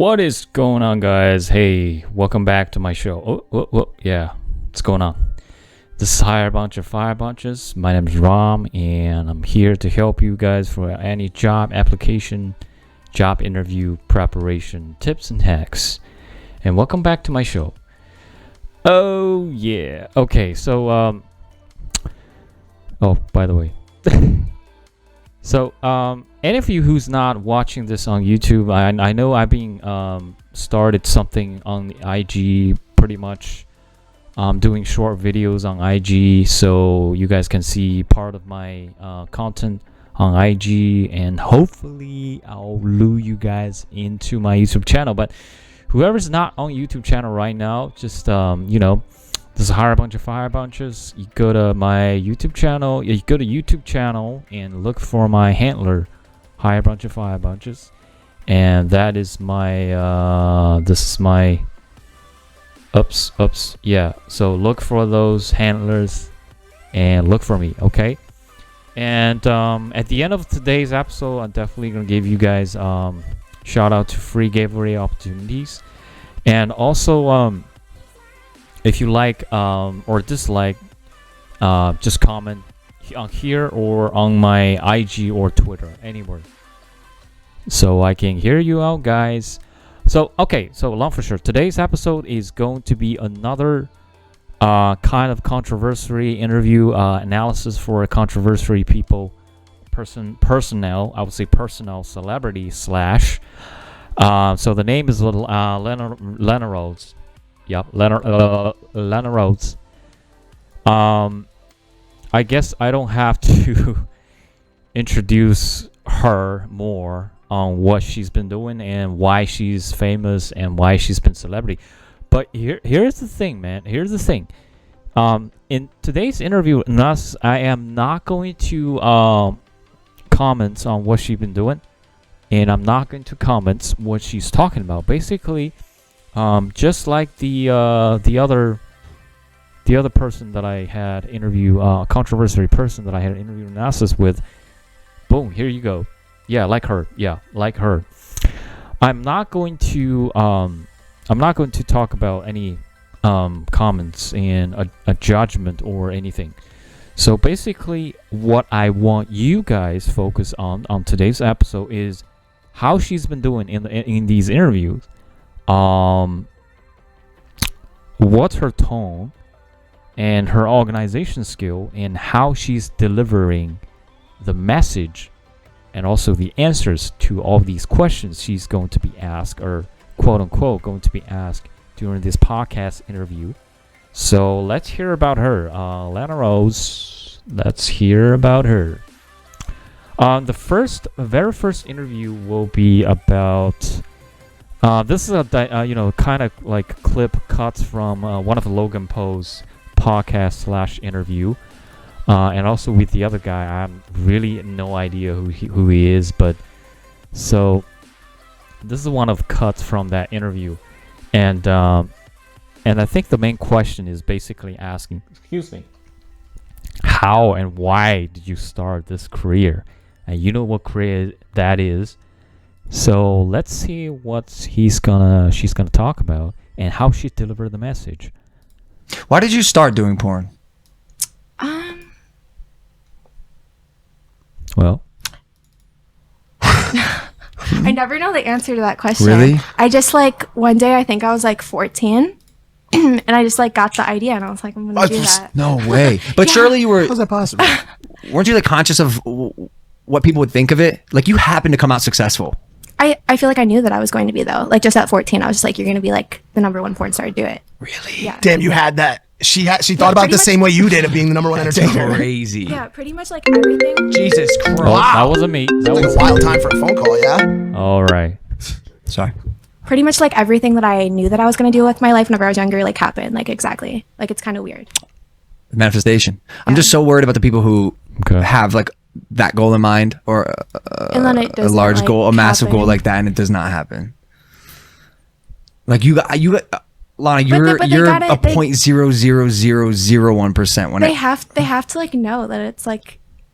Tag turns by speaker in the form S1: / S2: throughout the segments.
S1: What is going on, guys? Hey, welcome back to my show. Yeah, what's going on? This is Hire Bunch of Fire Bunches. My name is Ram, and I'm here to help you guys for any job application, job interview preparation, tips and hacks. And welcome back to my show. Oh, yeah. Okay, so, oh, by the way. So, any of you who's not watching this on YouTube, I know I've been started something on the IG pretty much. Doing short videos on IG, so you guys can see part of my content on IG, and hopefully I'll lure you guys into my YouTube channel. But whoever's not on YouTube channel right now, just this is Hire a Bunch of Fire Bunches. You go to my YouTube channel. You go to YouTube channel and look for my handler, Hire a Bunch of Fire Bunches, and that is my this is my oops, yeah. So look for those handlers and look for me, okay? And at the end of today's episode, I'm definitely gonna give you guys shout out to free giveaway opportunities, and also if you like or dislike, just comment on here or on my IG or Twitter, anywhere, so I can hear you out, guys. So, okay, so long for short, today's episode is going to be another kind of controversy interview analysis for a controversy personnel, I would say personnel celebrity slash. So the name is Lana Rhoades. Yep, Lana Rhoades. I guess I don't have to introduce her more on what she's been doing and why she's famous and why she's been celebrity. But here's the thing, man. Here's the thing. In today's interview, I am not going to comment on what she's been doing, and I'm not going to comment what she's talking about. Basically, just like the other person that I had interview, controversial person that I had an interview analysis with. Boom, here you go. Yeah, like her. Yeah, like her. I'm not going to talk about any comments and a judgment or anything. So basically, what I want you guys focus on today's episode is how she's been doing in these interviews. What's her tone and her organization skill, and how she's delivering the message and also the answers to all these questions she's going to be asked, or quote unquote going to be asked during this podcast interview. So let's hear about her. Lana Rhoades, let's hear about her. The very first interview will be about this is a kind of like clip cuts from one of Logan Paul's podcast slash interview. And also with the other guy, I have really no idea who he is, but so this is one of cuts from that interview, and I think the main question is basically asking, how and why did you start this career, and you know what career that is. So let's see what she's gonna talk about and how she delivered the message.
S2: Why did you start doing porn?
S3: Well, I never know the answer to that question.
S2: Really?
S3: I just one day, I think I was 14, and I just got the idea, and I was like, I'm gonna do that.
S2: No way. But yeah. Surely you were.
S4: How's that possible?
S2: Weren't you conscious of what people would think of it? You happened to come out successful.
S3: I feel like I knew that I was going to be, though. Just at 14, I was just you're gonna be the number one porn star. Do it.
S2: Really?
S3: Yeah.
S4: Damn, you had that. She thought about it the same way you did of being the number one entertainer.
S2: Crazy.
S3: Yeah, pretty much everything.
S2: Jesus Christ.
S1: Oh, wow. That wasn't me. That was
S4: a wild time for a phone call, yeah?
S1: All right.
S2: Sorry.
S3: Pretty much everything that I knew that I was going to do with my life whenever I was younger, happened. Exactly. It's kind of weird.
S2: Manifestation. I'm just so worried about the people who have that goal in mind, or
S3: and then it
S2: a large goal, a massive
S3: happen.
S2: goal like that, and it does not happen. You got Lana, you're a 0.00001% when
S3: they have to know that it's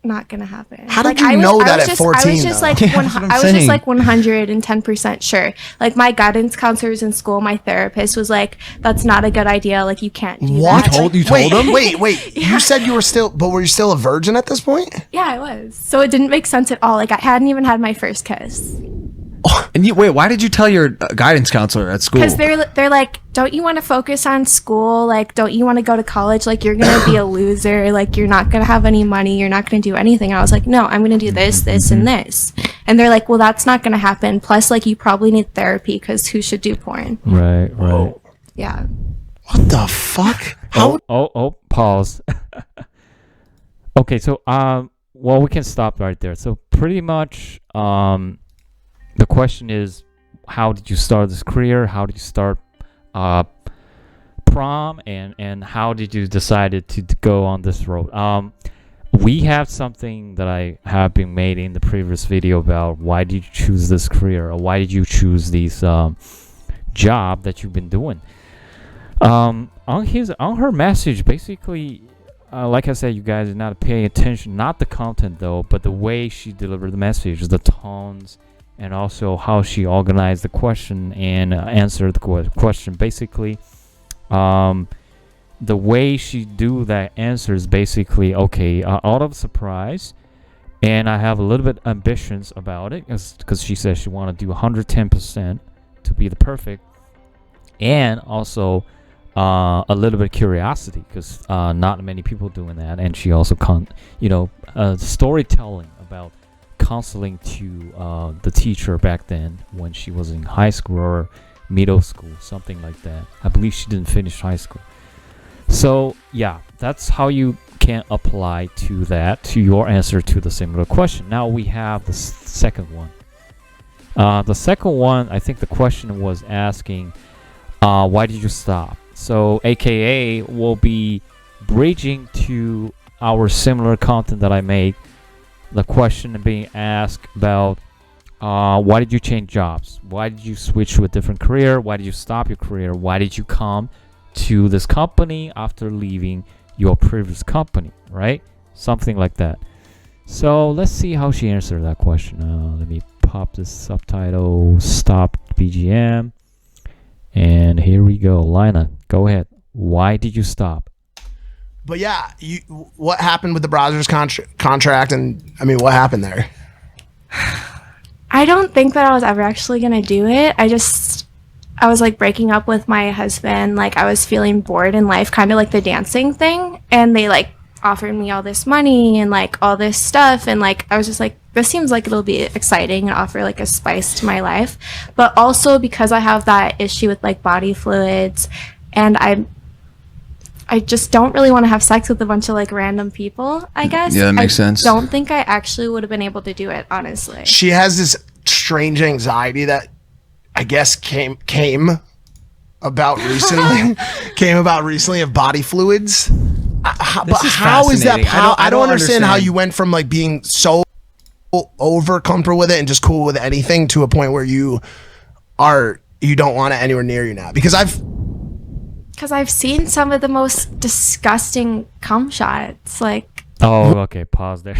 S3: not gonna happen.
S4: How did you know that at 14?
S3: I was just like,
S2: Yeah, that's what I'm
S3: I was just
S2: saying.
S3: like 110% sure. Like my guidance counselors in school, my therapist was like, "That's not a good idea. Like you can't do
S4: What?
S3: that."
S2: You told him?
S4: Wait. You said you were were you still a virgin at this point?
S3: Yeah, I was. So it didn't make sense at all. Like I hadn't even had my first kiss.
S2: And wait, why did you tell your guidance counselor at school?
S3: Because they're like, don't you want to focus on school? Like, don't you want to go to college? Like, you're gonna be a loser. Like, you're not gonna have any money. You're not gonna do anything. And I was like, no, I'm gonna do this, this, and this. And they're like, well, that's not gonna happen. Plus, like, you probably need therapy because who should do porn?
S1: Right.
S3: Yeah.
S4: What the fuck? How?
S1: Pause. Okay, so well, we can stop right there. So pretty much, the question is, how did you start this career? How did you start prom? And how did you decide to go on this road? We have something that I have been made in the previous video about why did you choose this career, or why did you choose these job that you've been doing. On her message, basically, like I said, you guys are not paying attention, not the content though, but the way she delivered the message, the tones, and also how she organized the question and answered the question. Basically, the way she do that answer is basically, okay, out of surprise, and I have a little bit ambitions about it, because she says she want to do 110% to be the perfect, and also a little bit of curiosity, because not many people doing that. And she also storytelling about counseling to the teacher back then when she was in high school or middle school, something like that. I believe she didn't finish high school. So yeah, that's how you can apply to your answer to the similar question. Now we have the second one. The second one, I think the question was asking, why did you stop? So AKA will be bridging to our similar content that I made. The question being asked about why did you change jobs? Why did you switch to a different career? Why did you stop your career? Why did you come to this company after leaving your previous company, right? Something like that. So let's see how she answered that question. Let me pop this subtitle, stop BGM. And here we go. Lana, go ahead. Why did you stop?
S4: But yeah, what happened with the browser's contract? And I mean, what happened there?
S3: I don't think that I was ever actually gonna do it. I was like breaking up with my husband. Like I was feeling bored in life, kind of like the dancing thing. And they like offered me all this money and like all this stuff. And like, I was just like, this seems like it'll be exciting and offer like a spice to my life. But also because I have that issue with like body fluids, and I just don't really want to have sex with a bunch of like random people, I guess.
S2: Yeah, that makes sense.
S3: I don't think I actually would have been able to do it, honestly.
S4: She has this strange anxiety that I guess came about recently of body fluids. But how is that? I don't understand how you went from like being so over comfortable with it and just cool with anything to a point where you don't want it anywhere near you now. Because I've seen some of the most disgusting cum shots. Like,
S1: oh, okay, pause there.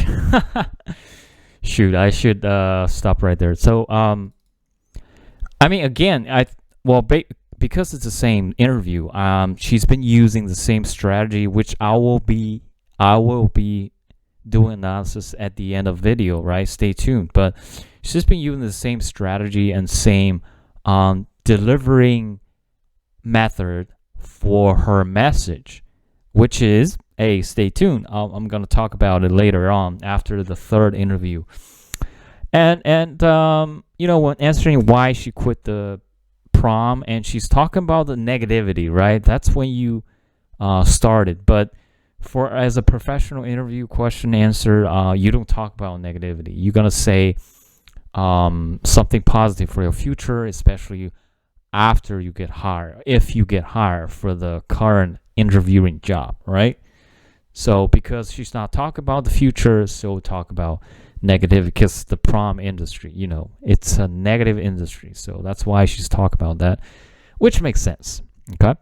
S1: Shoot, I should stop right there. So I mean, again, because it's the same interview, she's been using the same strategy, which I will be doing analysis at the end of video, right? Stay tuned. But she's been using the same strategy and same delivering method for her message, which is, hey, stay tuned. I'm gonna talk about it later on after the third interview. And when answering why she quit the prom, and she's talking about the negativity, right? That's when you started. But as a professional interview question answer, you don't talk about negativity. You're gonna say something positive for your future, especially after you get hired, if you get hired for the current interviewing job, right? So because she's not talking about the future, so talk about negative, because the prom industry, it's a negative industry. So that's why she's talking about that, which makes sense. Okay.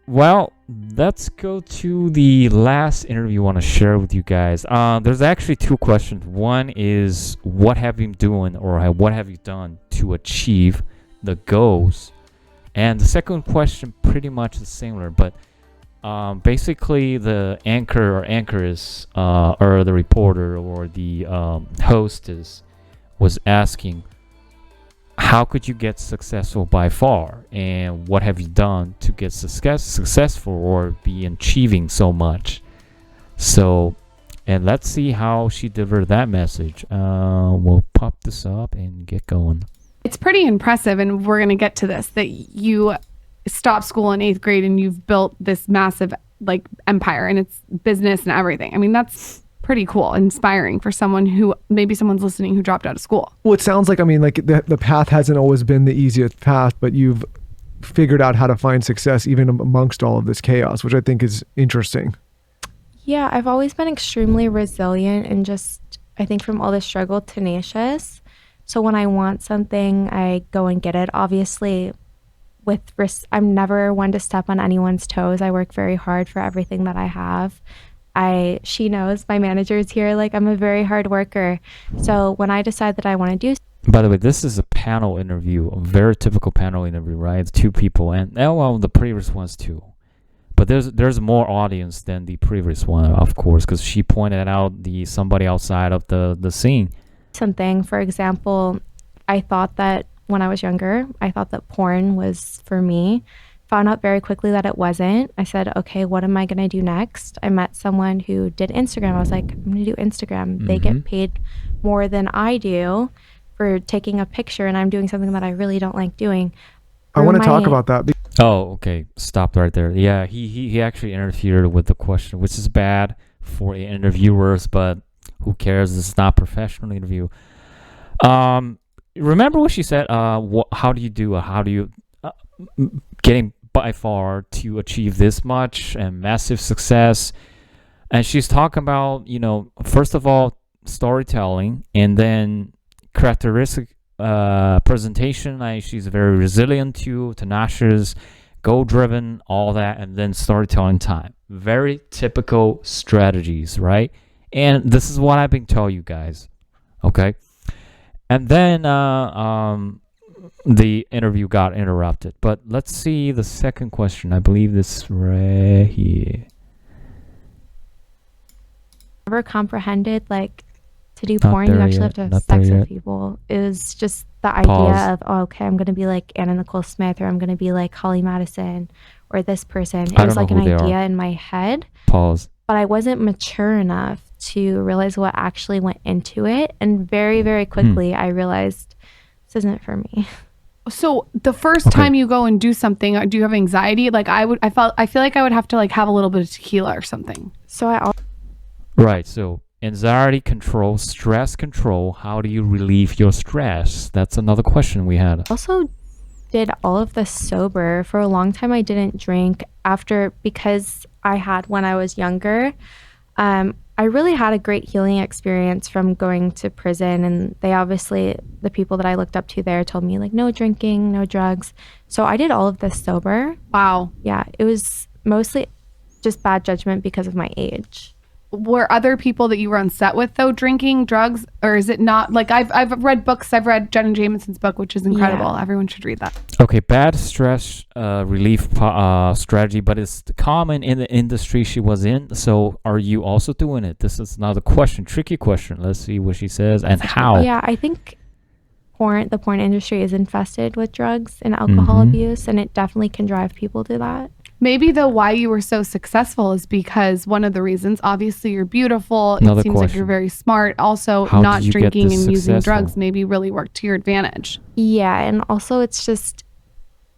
S1: Well, let's go to the last interview I want to share with you guys. There's actually two questions. One is, what have you doing, or what have you done to achieve the goals? And the second question pretty much is similar, but basically the anchor or anchoress, or the reporter or the hostess was asking, how could you get successful by far, and what have you done to get successful or be achieving so much? So, and let's see how she delivered that message. We'll pop this up and get going.
S5: It's pretty impressive, and we're going to get to this, that you stopped school in 8th grade and you've built this massive like empire, and it's business and everything. I mean, that's pretty cool, inspiring for someone who, maybe someone's listening who dropped out of school.
S6: Well, it sounds like, I mean, like the path hasn't always been the easiest path, but you've figured out how to find success even amongst all of this chaos, which I think is interesting.
S3: Yeah, I've always been extremely resilient and just, I think from all the struggle, tenacious. So when I want something, I go and get it. Obviously, with risk, I'm never one to step on anyone's toes. I work very hard for everything that I have. She knows, my manager is here, like I'm a very hard worker. So when I decide that I want to do.
S1: By the way, this is a panel interview, a very typical panel interview, right? It's two people, and well, the previous one's too. But there's more audience than the previous one, of course, because she pointed out somebody outside of the scene.
S3: Something, for example, I thought that when I was younger, I thought that porn was for me. Found out very quickly that it wasn't. I said, okay, what am I going to do next? I met someone who did Instagram. I was like, I'm going to do Instagram. They get paid more than I do for taking a picture, and I'm doing something that I really don't like doing.
S6: I want to talk about that.
S1: Oh, okay. Stop right there. Yeah, he actually interfered with the question, which is bad for interviewers, but who cares? This is not a professional interview. Remember what she said? How do you getting by far to achieve this much and massive success? And she's talking about, first of all, storytelling, and then characteristic presentation. She's very resilient too, tenacious, goal driven, all that, and then storytelling time. Very typical strategies, right? And this is what I've been telling you guys, okay? And then the interview got interrupted. But let's see the second question. I believe this right here.
S3: Never comprehended, like, to do porn, you actually have to have sex with people. It was just the idea of, oh, okay, I'm going to be like Anna Nicole Smith, or I'm going to be like Holly Madison, or this person. It was like an idea in my head.
S1: Pause.
S3: But I wasn't mature enough to realize what actually went into it. And very, very quickly, I realized this isn't for me.
S5: So the first time you go and do something, do you have anxiety? Like I feel like I would have to like have a little bit of tequila or something.
S3: So
S1: Right. So anxiety control, stress control. How do you relieve your stress? That's another question we had.
S3: Also did all of this sober. For a long time, I didn't drink because I had when I was younger. I really had a great healing experience from going to prison, and the people that I looked up to there told me like no drinking, no drugs. So I did all of this sober.
S5: Wow.
S3: Yeah, it was mostly just bad judgment because of my age.
S5: Were other people that you were on set with though drinking drugs, or is it not? Like I've read books. I've read Jenna Jameson's book, which is incredible. Yeah. Everyone should read that.
S1: Okay, bad stress relief strategy, but it's common in the industry she was in. So are you also doing it? This is another question, tricky question. Let's see what she says and how.
S3: Yeah, I think the porn industry is infested with drugs and alcohol abuse, and it definitely can drive people to that.
S5: Maybe though why you were so successful is because one of the reasons, obviously you're beautiful.
S1: Another
S5: it seems
S1: question.
S5: like you're very smart. Also,
S1: How
S5: not
S1: did you
S5: drinking
S1: get this
S5: and using
S1: successful?
S5: drugs maybe really worked to your advantage.
S3: Yeah, and also it's just,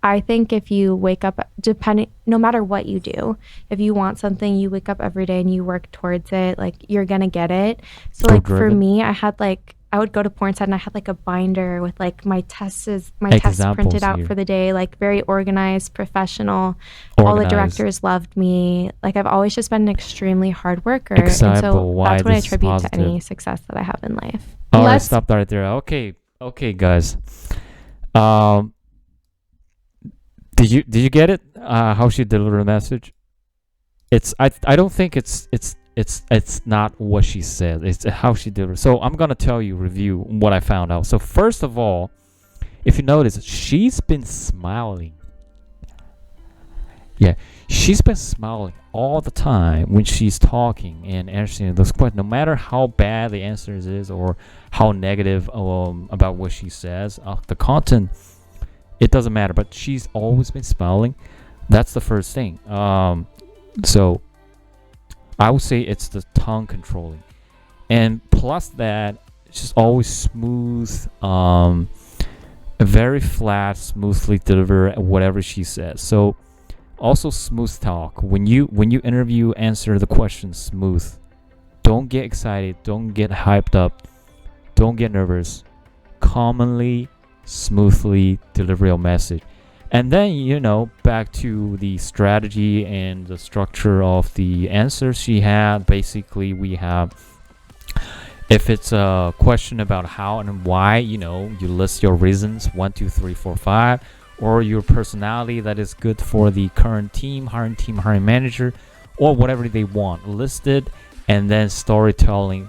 S3: I think if you wake up, no matter what you do, if you want something, you wake up every day and you work towards it, like you're gonna get it. So like for me, I would go to porn set and I had like a binder with like my tests printed out for the day, like very organized, professional. All the directors loved me. Like I've always just been an extremely hard worker. And so that's what I attribute to any success that I have in life.
S1: All right, stop right there. Okay, guys. Did you get it? How she delivered a message? I don't think it's not what she said. It's how she did it. So I'm gonna tell you review what I found out. So first of all, if you notice, she's been smiling. Yeah, she's been smiling all the time when she's talking and answering those questions, no matter how bad the answers is or how negative about what she says. The content, it doesn't matter, but she's always been smiling. That's the first thing. So I would say it's the tongue controlling, and plus that, she's always smooth, very flat, smoothly deliver whatever she says. So also smooth talk. When you interview, answer the question smooth. Don't get excited. Don't get hyped up. Don't get nervous. Commonly, smoothly deliver your message. And then, back to the strategy and the structure of the answers she had. Basically, we have, if it's a question about how and why, you list your reasons, 1, 2, 3, 4, 5. Or your personality that is good for the current team, hiring manager, or whatever they want listed, and then storytelling,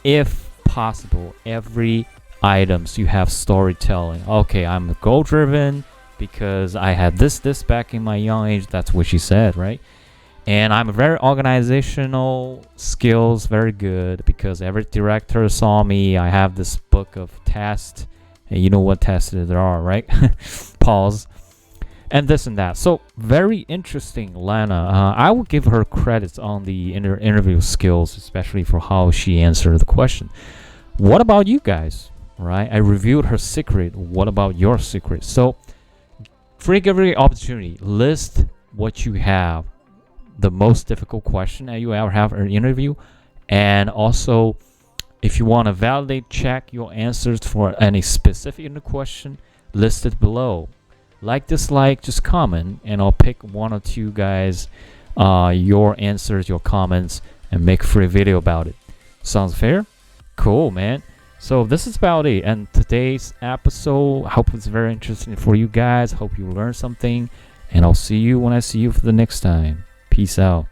S1: if possible. Every items you have storytelling. Okay, I'm goal driven because I had this back in my young age. That's what she said, right? And I'm very organizational skills, very good, because every director saw me. I have this book of tasks. You know what tests there are, right? Pause. And this and that. So very interesting, Lana. I would give her credits on the interview skills, especially for how she answered the question. What about you guys? Right? I reviewed her secret. What about your secret? So for every opportunity, list what you have, the most difficult question that you ever have in an interview, and also, if you want to validate, check your answers for any specific question, list it below. Like, dislike, just comment, and I'll pick 1 or 2 guys, your answers, your comments, and make a free video about it. Sounds fair? Cool, man. So this is about it. And today's episode, I hope it's very interesting for you guys. Hope you learned something. And I'll see you when I see you for the next time. Peace out.